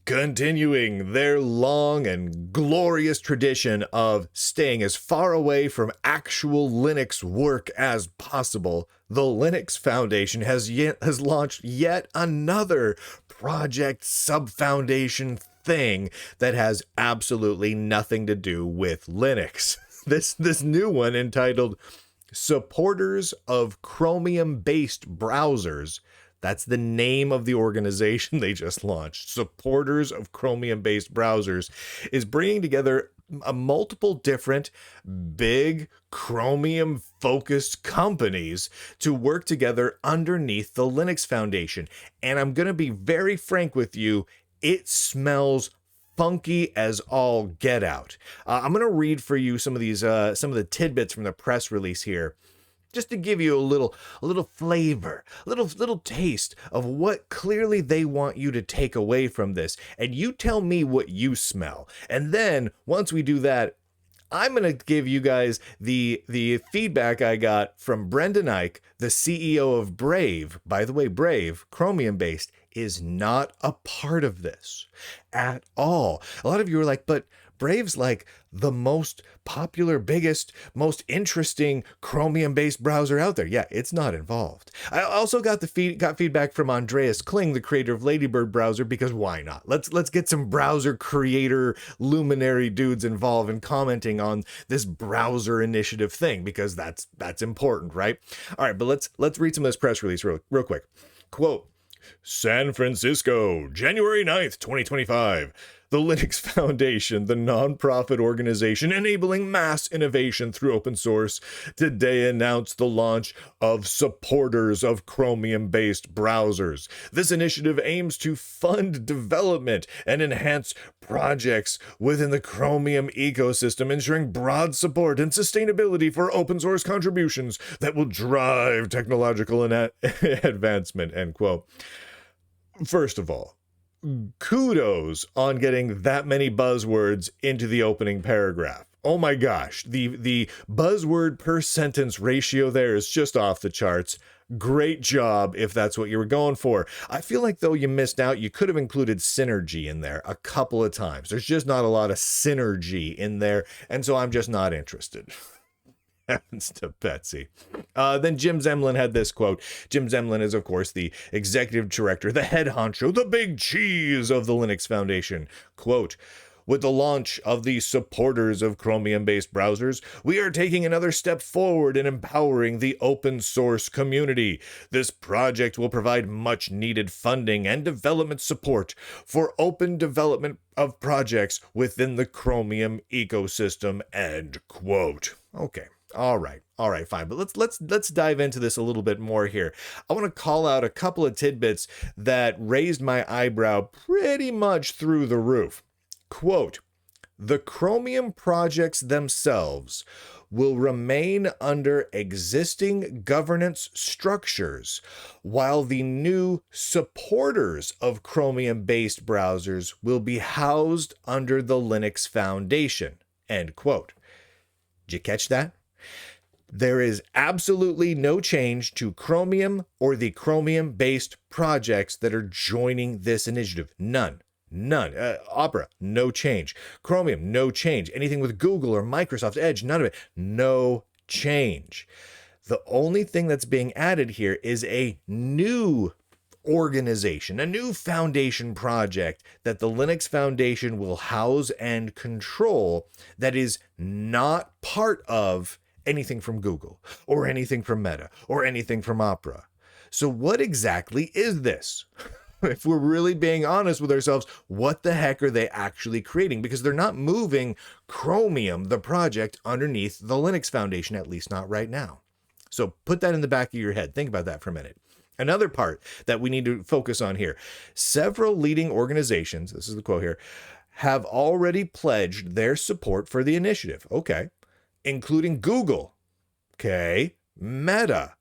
Continuing their long and glorious tradition of staying as far away from actual Linux work as possible, the Linux Foundation has launched yet another project sub-foundation thing that has absolutely nothing to do with Linux. This new one, entitled Supporters of Chromium-Based Browsers. That's the name of the organization they just launched. Supporters of Chromium-Based Browsers is bringing together multiple different big Chromium-focused companies to work together underneath the Linux Foundation. And I'm going to be very frank with you, it smells funky as all get out. I'm going to read for you some of the tidbits from the press release here, just to give you a little flavor, a little taste of what clearly they want you to take away from this. And you tell me what you smell. And then once we do that, I'm going to give you guys the feedback I got from Brendan Eich, the CEO of Brave. By the way, Brave, Chromium-based, is not a part of this at all. A lot of you are like, but Brave's like the most popular, biggest, most interesting Chromium-based browser out there. Yeah, it's not involved. I also got feedback from Andreas Kling, the creator of Ladybird Browser, because why not? Let's get some browser creator luminary dudes involved in commenting on this browser initiative thing, because that's important, right? All right, but let's read some of this press release real quick. Quote, San Francisco, January 9th, 2025. The Linux Foundation, the nonprofit organization enabling mass innovation through open source, today announced the launch of Supporters of Chromium-Based Browsers. This initiative aims to fund development and enhance projects within the Chromium ecosystem, ensuring broad support and sustainability for open source contributions that will drive technological advancement, end quote. First of all, kudos on getting that many buzzwords into the opening paragraph. Oh my gosh, the buzzword per sentence ratio there is just off the charts. Great job if that's what you were going for. I feel like, though, you missed out. You could have included synergy in there a couple of times. There's just not a lot of synergy in there, and so I'm just not interested. Happens to Betsy. Then Jim Zemlin had this quote. Jim Zemlin is, of course, the executive director, the head honcho, the big cheese of the Linux Foundation. Quote, with the launch of the Supporters of Chromium-Based Browsers, we are taking another step forward in empowering the open source community. This project will provide much needed funding and development support for open development of projects within the Chromium ecosystem, end quote. Okay. All right, fine. But let's dive into this a little bit more here. I want to call out a couple of tidbits that raised my eyebrow pretty much through the roof. Quote, the Chromium projects themselves will remain under existing governance structures, while the new supporters of Chromium-based browsers will be housed under the Linux Foundation, end quote. Did you catch that? There is absolutely no change to Chromium or the Chromium-based projects that are joining this initiative. None. Opera, no change. Chromium, no change. Anything with Google or Microsoft Edge, none of it. No change. The only thing that's being added here is a new organization, a new foundation project that the Linux Foundation will house and control, that is not part of anything from Google or anything from Meta or anything from Opera. So what exactly is this? If we're really being honest with ourselves, what the heck are they actually creating? Because they're not moving Chromium, the project, underneath the Linux Foundation, at least not right now. So put that in the back of your head. Think about that for a minute. Another part that we need to focus on here. Several leading organizations, this is the quote here, have already pledged their support for the initiative. Okay. Including Google. Okay. Meta.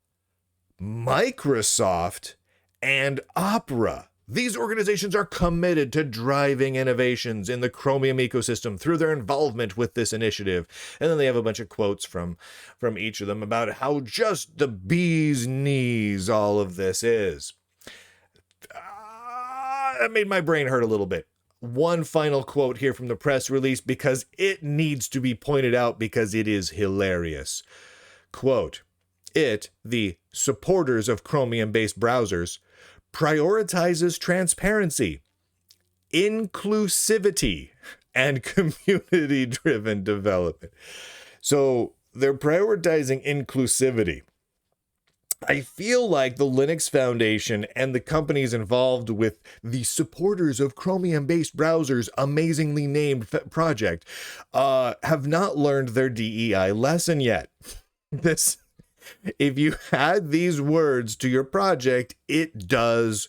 Microsoft. And Opera. These organizations are committed to driving innovations in the Chromium ecosystem through their involvement with this initiative. And then they have a bunch of quotes from each of them about how just the bee's knees all of this is. That made my brain hurt a little bit. one final quote here from the press release because it needs to be pointed out because it is hilarious. Quote, the supporters of Chromium-based browsers, prioritizes transparency, inclusivity, and community-driven development. So they're prioritizing inclusivity. I feel like the Linux Foundation and the companies involved with the supporters of Chromium-based browsers, amazingly named project, have not learned their DEI lesson yet. If you add these words to your project, it does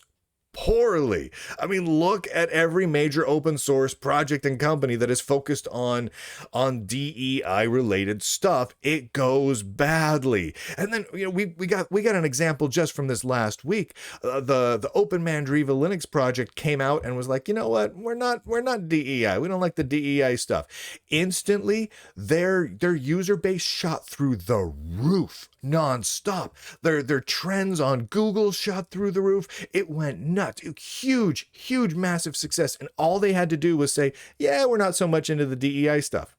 poorly. I mean, look at every major open source project and company that is focused on DEI related stuff. It goes badly. And then we got an example just from this last week. The Open Mandriva Linux project came out and was like, you know what? We're not DEI. We don't like the DEI stuff. Instantly, their user base shot through the roof. Non-stop. Their trends on Google shot through the roof. It went nuts. Huge, massive success. And all they had to do was say, yeah, we're not so much into the DEI stuff.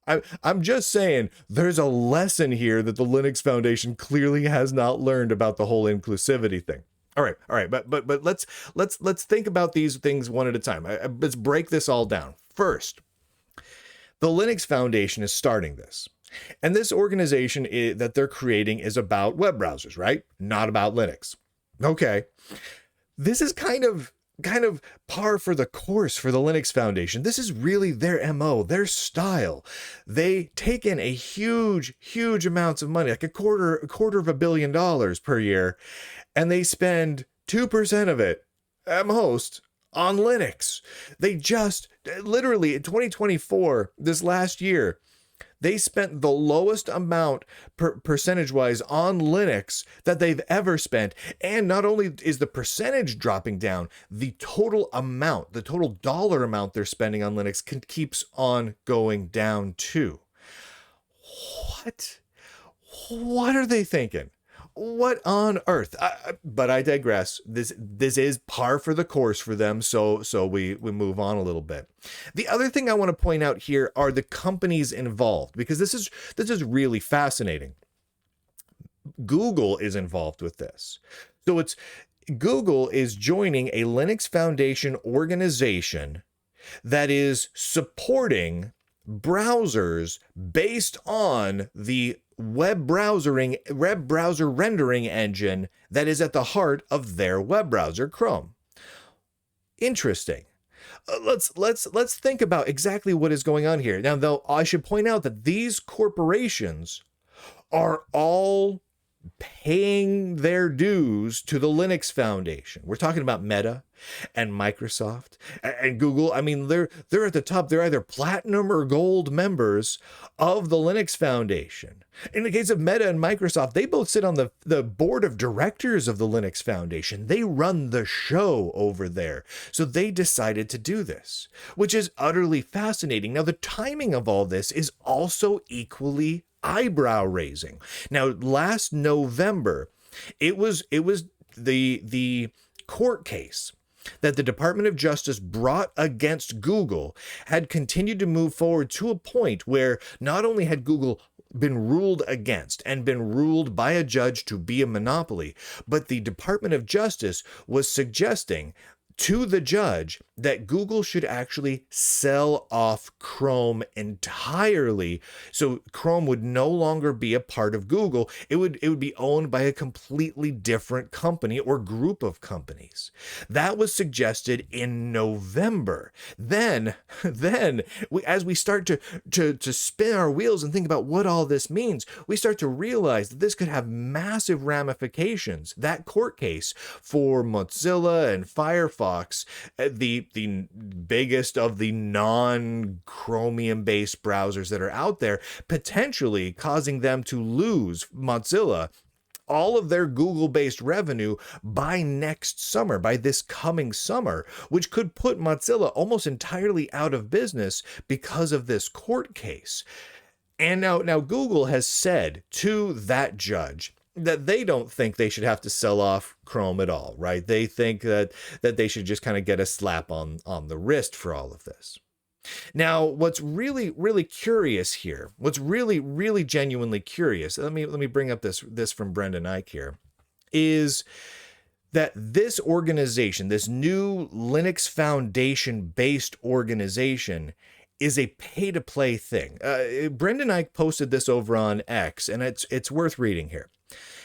I'm just saying there's a lesson here that the Linux Foundation clearly has not learned about the whole inclusivity thing. All right. But let's think about these things one at a time. Let's break this all down. First, the Linux Foundation is starting this. And this organization that they're creating is about web browsers, right? Not about Linux. Okay. This is kind of par for the course for the Linux Foundation. This is really their MO, their style. They take in a huge amounts of money, like a quarter of $1 billion per year, and they spend 2% of it at most on Linux. They just literally in 2024, this last year, they spent the lowest amount percentage-wise on Linux that they've ever spent. And not only is the percentage dropping down, the total amount, the total dollar amount they're spending on Linux keeps on going down too. What are they thinking? What on earth? But I digress. This is par for the course for them, so we move on a little bit. The other thing I want to point out here are the companies involved, because this is really fascinating. Google is involved with this. So Google is joining a Linux Foundation organization that is supporting browsers based on the web browser rendering engine that is at the heart of their web browser, Chrome. Interesting. Let's think about exactly what is going on here. Now, though, I should point out that these corporations are all paying their dues to the Linux Foundation. We're talking about Meta and Microsoft and Google. I mean, they're at the top. They're either platinum or gold members of the Linux Foundation. In the case of Meta and Microsoft, they both sit on the board of directors of the Linux Foundation. They run the show over there. So they decided to do this, which is utterly fascinating. Now, the timing of all this is also equally eyebrow raising. Now, last November, it was the court case that the Department of Justice brought against Google had continued to move forward to a point where not only had Google been ruled against and been ruled by a judge to be a monopoly, but the Department of Justice was suggesting to the judge that Google should actually sell off Chrome entirely. So Chrome would no longer be a part of Google. It would be owned by a completely different company or group of companies. That was suggested in November. Then as we start to spin our wheels and think about what all this means, we start to realize that this could have massive ramifications. That court case for Mozilla and Firefox, the biggest of the non-Chromium-based browsers that are out there, potentially causing them to lose, Mozilla, all of their Google-based revenue by next summer, by this coming summer, which could put Mozilla almost entirely out of business because of this court case. And now Google has said to that judge that they don't think they should have to sell off Chrome at all, right? They think that they should just kind of get a slap on the wrist for all of this. Now, what's really, really curious here, what's really, really genuinely curious, let me bring up this from Brendan Eich here, is that this organization, this new Linux Foundation-based organization, is a pay-to-play thing. Brendan Eich posted this over on X, and it's worth reading here.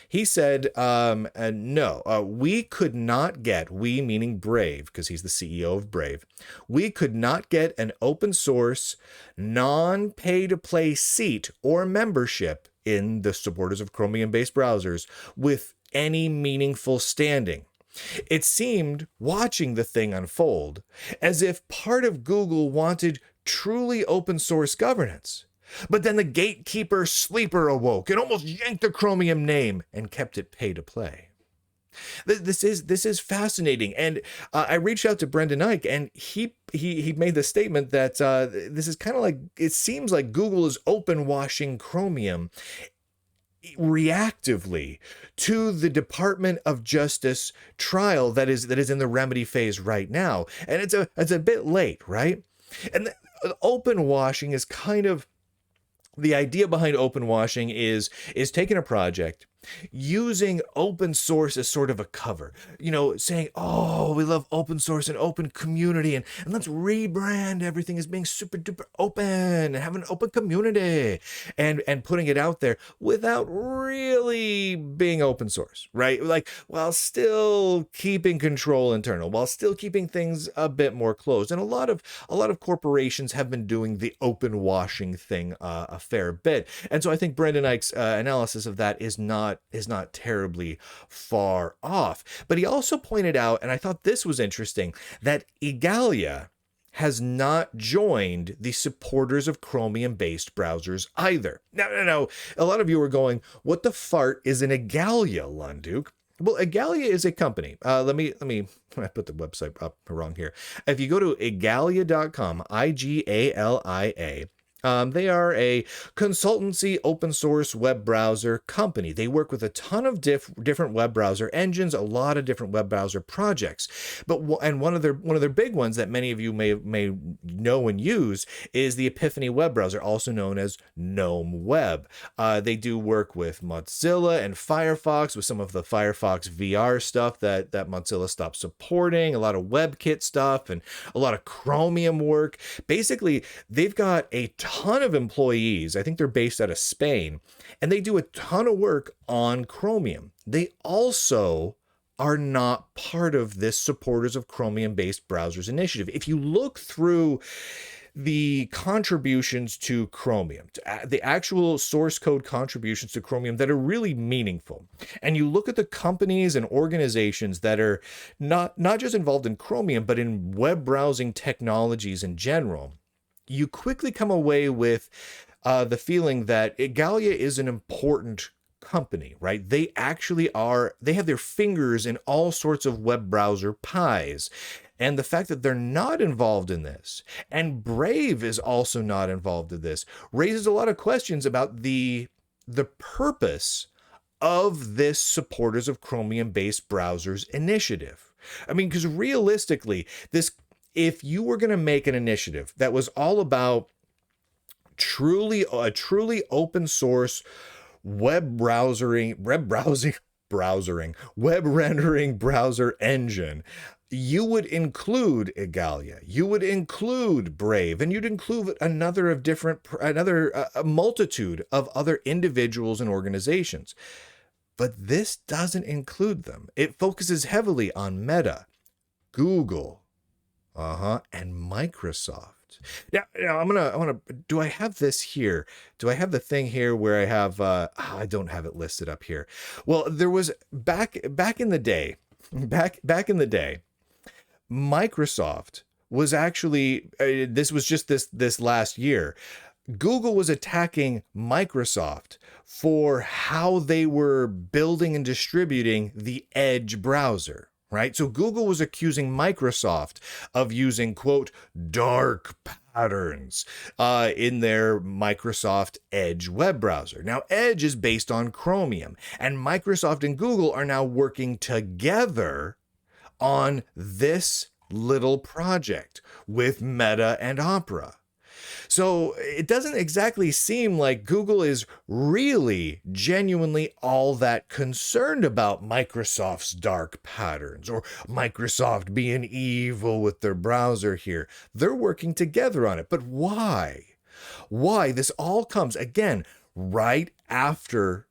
He said, no, we could not get, we meaning Brave, because he's the CEO of Brave, we could not get an open source, non-pay-to-play seat or membership in the supporters of Chromium-based browsers with any meaningful standing. It seemed, watching the thing unfold, as if part of Google wanted truly open source governance. But then the gatekeeper sleeper awoke and almost yanked the Chromium name and kept it pay to play. This is fascinating, and I reached out to Brendan Eich, and he made the statement that this is kind of like, it seems like Google is open washing Chromium reactively to the Department of Justice trial that is in the remedy phase right now, and it's a bit late, right? And open washing is kind of, the idea behind open washing is taking a project, using open source as sort of a cover, saying, oh, we love open source and open community, and let's rebrand everything as being super duper open and have an open community, and putting it out there without really being open source, right? Like, while still keeping control internal, while still keeping things a bit more closed. And a lot of corporations have been doing the open washing thing a fair bit. And so I think Brendan Eich's analysis of that is not terribly far off. But he also pointed out, and I thought this was interesting, that Igalia has not joined the supporters of Chromium-based browsers either. Now, a lot of you are going, what the fart is an Igalia, Lunduke? Well, Igalia is a company. Let me I put the website up wrong here. If you go to igalia.com, IGALIA, they are a consultancy open source web browser company. They work with a ton of different web browser engines, a lot of different web browser projects. And one of their big ones that many of you may know and use is the Epiphany web browser, also known as GNOME Web. They do work with Mozilla and Firefox, with some of the Firefox VR stuff that Mozilla stopped supporting, a lot of WebKit stuff, and a lot of Chromium work. Basically, they've got a ton of employees. I think they're based out of Spain, and they do a ton of work on Chromium. They also are not part of this supporters of Chromium-based browsers initiative. If you look through the contributions to Chromium, the actual source code contributions to Chromium that are really meaningful, and you look at the companies and organizations that are not just involved in Chromium, but in web browsing technologies in general, you quickly come away with the feeling that Igalia is an important company, right? They have their fingers in all sorts of web browser pies. And the fact that they're not involved in this, and Brave is also not involved in this, raises a lot of questions about the purpose of this supporters of Chromium-based browsers initiative. I mean, because realistically, if you were going to make an initiative that was all about truly open source web rendering browser engine, you would include Igalia, you would include Brave, and you'd include a multitude of other individuals and organizations. But this doesn't include them. It focuses heavily on Meta, Google, and Microsoft. Now do I have this here? Do I have the thing here where I have, I don't have it listed up here. Well, there was back in the day, Microsoft was actually, this was just this last year, Google was attacking Microsoft for how they were building and distributing the Edge browser. right? So Google was accusing Microsoft of using, quote, dark patterns in their Microsoft Edge web browser. Now, Edge is based on Chromium, and Microsoft and Google are now working together on this little project with Meta and Opera. So it doesn't exactly seem like Google is really genuinely all that concerned about Microsoft's dark patterns or Microsoft being evil with their browser here. They're working together on it. But why? Why? This all comes, again, right after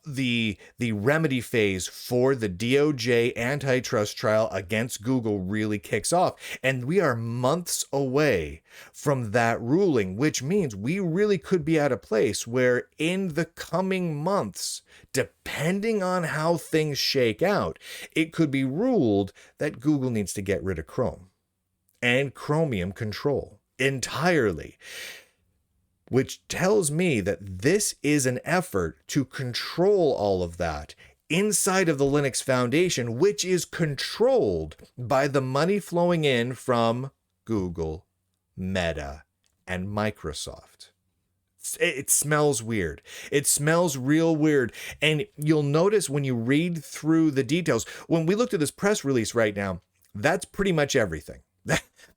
the remedy phase for the DOJ antitrust trial against Google really kicks off. And we are months away from that ruling, which means we really could be at a place where in the coming months, depending on how things shake out, it could be ruled that Google needs to get rid of Chrome and Chromium control entirely. Which tells me that this is an effort to control all of that inside of the Linux Foundation, which is controlled by the money flowing in from Google, Meta, and Microsoft. It smells weird. It smells real weird. And you'll notice when you read through the details, when we looked at this press release right now, that's pretty much everything.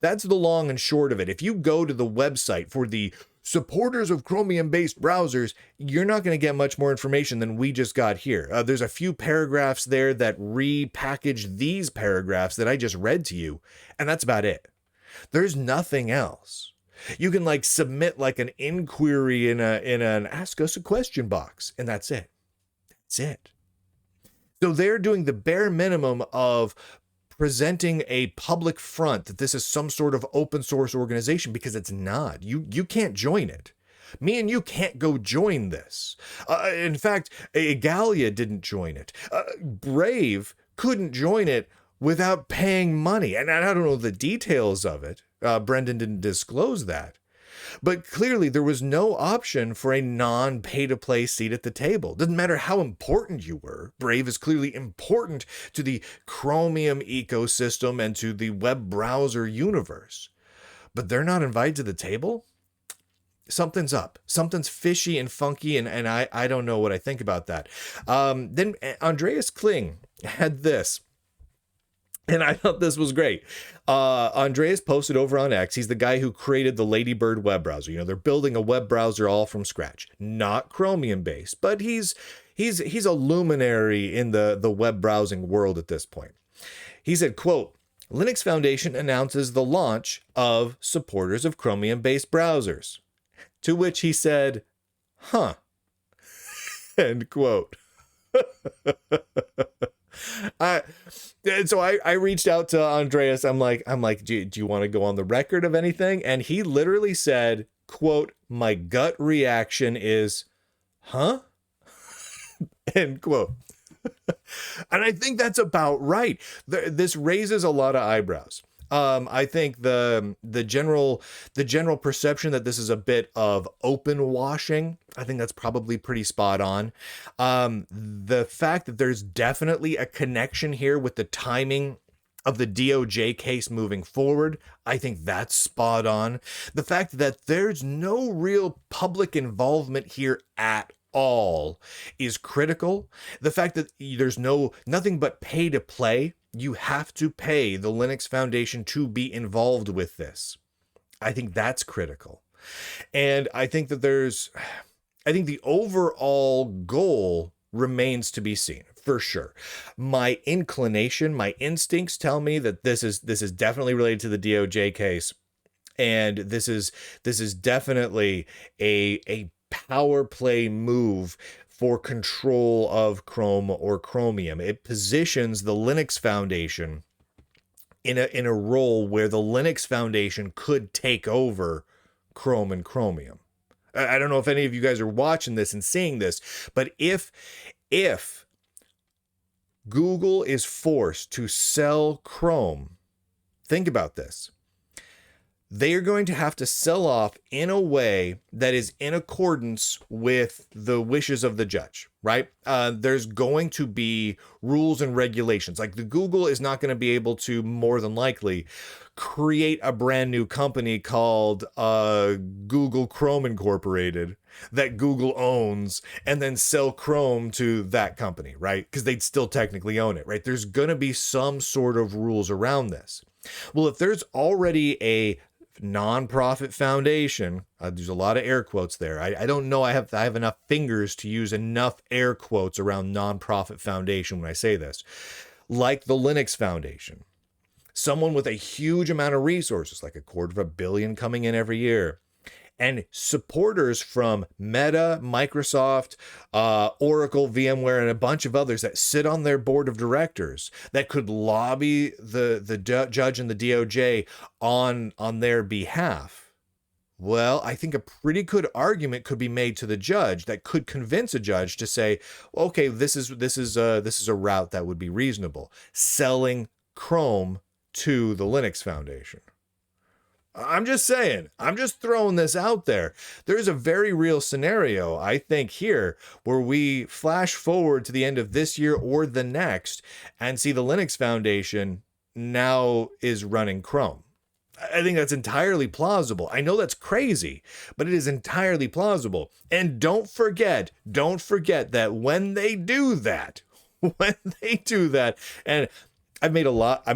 That's the long and short of it. If you go to the website for the supporters of Chromium-based browsers, you're not going to get much more information than we just got here. There's a few paragraphs there that repackage these paragraphs that I just read to you, and that's about it. There's nothing else. You can submit an inquiry in an ask us a question box, and that's it. That's it. So they're doing the bare minimum of presenting a public front that this is some sort of open source organization, because it's not. You can't join it. Me and you can't go join this. In fact, Igalia didn't join it. Brave couldn't join it without paying money. And I don't know the details of it. Brendan didn't disclose that. But clearly there was no option for a non-pay-to-play seat at the table. Doesn't matter how important you were. Brave is clearly important to the Chromium ecosystem and to the web browser universe. But they're not invited to the table? Something's up. Something's fishy and funky, and I don't know what I think about that. Then Andreas Kling had this. And I thought this was great. Andreas posted over on X. He's the guy who created the Ladybird web browser. They're building a web browser all from scratch, not Chromium-based, but he's a luminary in the web browsing world at this point. He said, quote, Linux Foundation announces the launch of supporters of Chromium-based browsers. To which he said, huh, end quote. So I reached out to Andreas. I'm like, do you want to go on the record of anything? And he literally said, quote, my gut reaction is, huh? End quote. And I think that's about right. This raises a lot of eyebrows. I think the general perception that this is a bit of open washing, I think that's probably pretty spot on. The fact that there's definitely a connection here with the timing of the DOJ case moving forward, I think that's spot on. The fact that there's no real public involvement here at all is critical. The fact that there's nothing but pay to play. You have to pay the Linux Foundation to be involved with this. I think that's critical. And I think that the overall goal remains to be seen, for sure. My inclination, my instincts tell me that this is definitely related to the DOJ case. And this is definitely a power play move for control of Chrome or Chromium. It positions the Linux Foundation in a role where the Linux Foundation could take over Chrome and Chromium. I don't know if any of you guys are watching this and seeing this, but if Google is forced to sell Chrome, think about this. they are going to have to sell off in a way that is in accordance with the wishes of the judge, right? There's going to be rules and regulations. Like the Google is not going to be able to, more than likely, create a brand new company called Google Chrome Incorporated that Google owns and then sell Chrome to that company, right? Because they'd still technically own it, right? There's going to be some sort of rules around this. Well, if there's already a nonprofit foundation, there's a lot of air quotes there. I don't know. I have enough fingers to use enough air quotes around nonprofit foundation when I say this, like the Linux Foundation. Someone with a huge amount of resources, like $250 million coming in every year, and supporters from Meta, Microsoft, Oracle, VMware, and a bunch of others that sit on their board of directors that could lobby the judge and the DOJ on their behalf. Well, I think a pretty good argument could be made to the judge that could convince a judge to say, okay, this is a route that would be reasonable. Selling Chrome to the Linux Foundation. I'm just saying, I'm just throwing this out there. There's a very real scenario, I think, here where we flash forward to the end of this year or the next and see the Linux Foundation now is running Chrome. I think that's entirely plausible. I know that's crazy, but it is entirely plausible. And don't forget that when they do that, and I've made a lot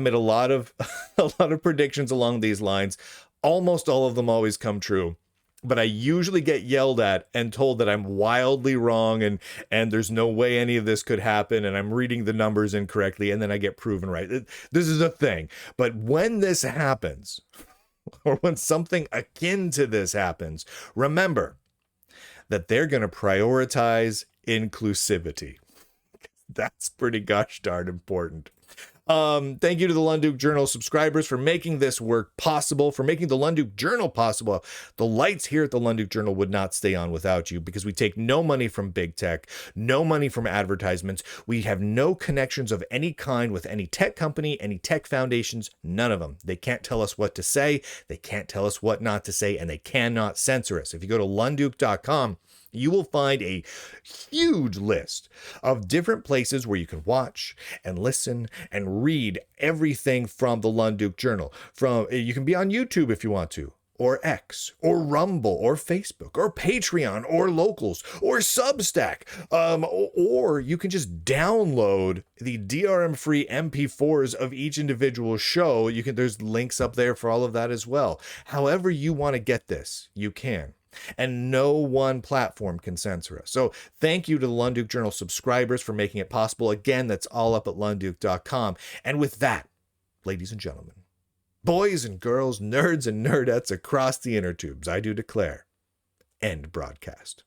of a lot of predictions along these lines. Almost all of them always come true, but I usually get yelled at and told that I'm wildly wrong and there's no way any of this could happen and I'm reading the numbers incorrectly, and then I get proven right. This is a thing. But when this happens, or when something akin to this happens, remember that they're going to prioritize inclusivity. That's pretty gosh darn important. Thank you to the Lunduke Journal subscribers for making this work possible, for making the Lunduke Journal possible. The lights here at the Lunduke Journal would not stay on without you, because we take no money from big tech, no money from advertisements. We have no connections of any kind with any tech company, any tech foundations, none of them. They can't tell us what to say, they can't tell us what not to say, and they cannot censor us. If you go to lunduke.com, you will find a huge list of different places where you can watch and listen and read everything from the Lunduke Journal. You can be on YouTube if you want to, or X, or Rumble, or Facebook, or Patreon, or Locals, or Substack, or you can just download the DRM-free MP4s of each individual show. There's links up there for all of that as well. However you want to get this, you can. And no one platform can censor us. So thank you to the Lunduke Journal subscribers for making it possible. Again, that's all up at lunduke.com. And with that, ladies and gentlemen, boys and girls, nerds and nerdettes across the inner tubes, I do declare, end broadcast.